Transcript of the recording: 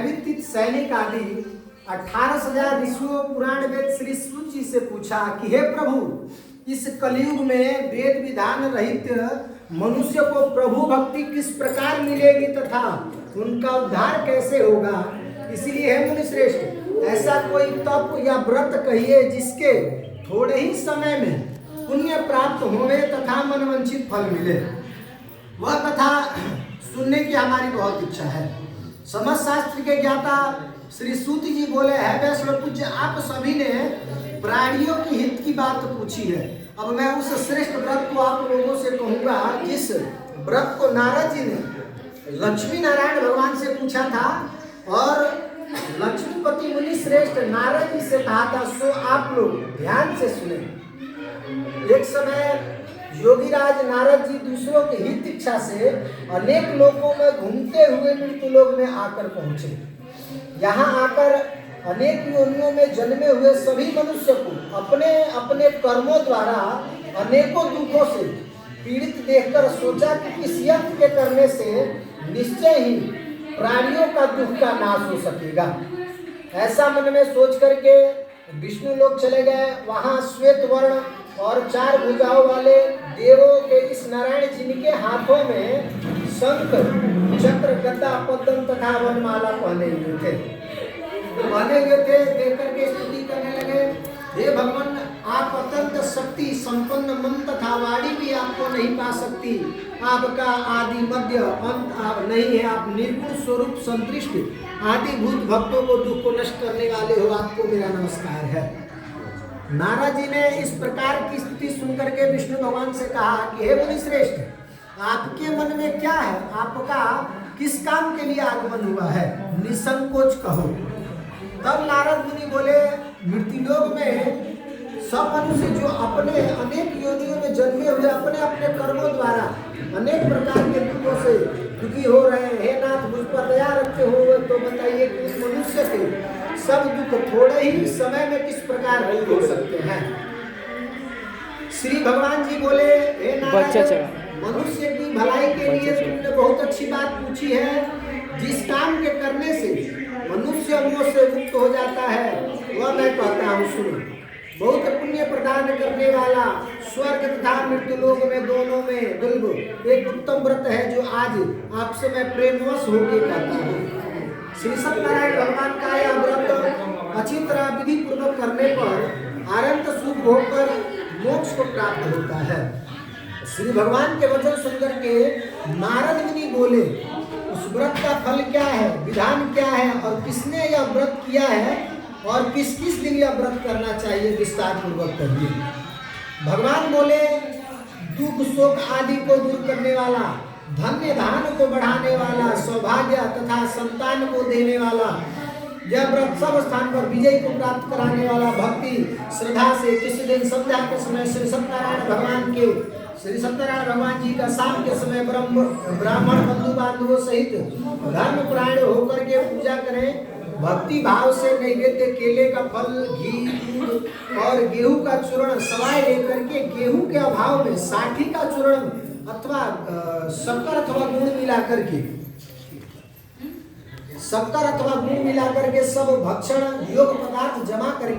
भयभीत सैनिक आदि 18,000 ऋषियों पुराण वेद श्री सूत जी से पूछा कि हे प्रभु, इस कलयुग में वेद विधान रहित मनुष्य को प्रभु भक्ति किस प्रकार मिलेगी तथा उनका उद्धार कैसे होगा। इसलिए हे मुनि श्रेष्ठ, ऐसा कोई तप या व्रत कहिए जिसके थोड़े ही समय में पुण्य प्राप्त होवे तथा मनवांछित फल मिले। वह कथा सुनने की हमारी बहुत इच्छा है। समस्त शास्त्र के ज्ञाता श्री सूत जी बोले, है वैष्णव पूज्य, आप सभी ने प्राणियों की हित की बात पूछी है। अब मैं उस श्रेष्ठ व्रत को आप लोगों से कहूंगा जिस व्रत को नारद जी ने लक्ष्मी नारायण भगवान से पूछा था और लक्ष्मीपति मुनि श्रेष्ठ नारद जी से कहा था, सो आप लोग ध्यान से सुने। एक समय योगीराज नारद जी दूसरों के हित इच्छा से अनेक लोकों में घूमते हुए मृत्यु लोक में आकर पहुंचे। यहाँ आकर अनेक योनियों में जन्मे हुए सभी मनुष्य को अपने अपने कर्मों द्वारा अनेकों दुखों से पीड़ित देखकर सोचा कि किस यज्ञ के करने से निश्चय ही प्राणियों का दुख का नाश हो सकेगा। ऐसा मन में सोच करके विष्णु लोक चले गए। वहाँ श्वेत वर्ण और 4 भुजाओं वाले देवों के इस नारायण जिनके हाथों में शंख चक्र गदा पद्म तथा वनमाला पहने हुए थे देख करके स्तुति करने लगे, हे भगवान, आप अत्यंत शक्ति संपन्न मन तथा वाणी भी आपको नहीं पा सकती। आपका आदि मध्य अंत आप नहीं है। आप निर्गुण स्वरूप संतृष्ट आदि भूत भक्तों को दुख को नष्ट करने वाले हो। आपको मेरा नमस्कार है। नारद जी ने इस प्रकार की स्तुति सुनकर के विष्णु भगवान से कहा कि हे मुनि श्रेष्ठ, आपके मन में क्या है? आपका किस काम के लिए आगमन हुआ है? निसंकोच कहो। तब नारद मुनि बोले, मृत्युलोक में सब मनुष्य जो अपने अनेक योनियों में जन्मे हुए अपने अपने कर्मों द्वारा अनेक प्रकार के दुखों से दुखी हो रहे हैं, हे नाथ मुझ पर दया रखते हो तो बताइए कि उस मनुष्य के सब दुख थोड़े ही समय में किस प्रकार दूर हो सकते हैं। श्री भगवान जी बोले, हे नारायण, मनुष्य की भलाई के लिए तुमने बहुत अच्छी बात पूछी है। जिस काम के करने से मनुष्य मोह से मुक्त हो जाता है वह मैं कहता हूँ, सुनो। बहुत पुण्य प्रदान करने वाला स्वर्ग तथा मृत्यु लोक में दोनों में दुर्लभ एक उत्तम व्रत है जो आज आपसे मैं प्रेमवश होकर कहता हूँ। श्री सत्यनारायण भगवान का यह व्रत अच्छी तरह विधि पूर्वक करने पर अनंत सुख होकर मोक्ष को प्राप्त होता है। श्री भगवान के वचन सुनकर के नारद मुनि बोले, उस व्रत का फल क्या है, विधान क्या है और किसने यह व्रत किया है और किस किस दिन यह व्रत करना चाहिए, विस्तार पूर्वक कहिए। भगवान बोले, दुख शोक आदि को दूर करने वाला, धन्य धान को बढ़ाने वाला, सौभाग्य तथा संतान को देने वाला, यह व्रत सब स्थान पर विजय को प्राप्त कराने वाला, भक्ति श्रद्धा से किसी दिन संध्या के समय श्री सत्यनारायण भगवान जी का शाम के समय ब्राह्मण बंधु बांधवों सहित धर्म परायण होकर के पूजा करें। भक्ति भाव से नैवेद्य केले का फल, घी, दूध और गेहूं का चूर्ण सवाए लेकर के गेहूं के अभाव में साठी का चूर्ण अथवा शक्कर अथवा गुड़ मिलाकर के सब भक्षण योग पदार्थ जमा करके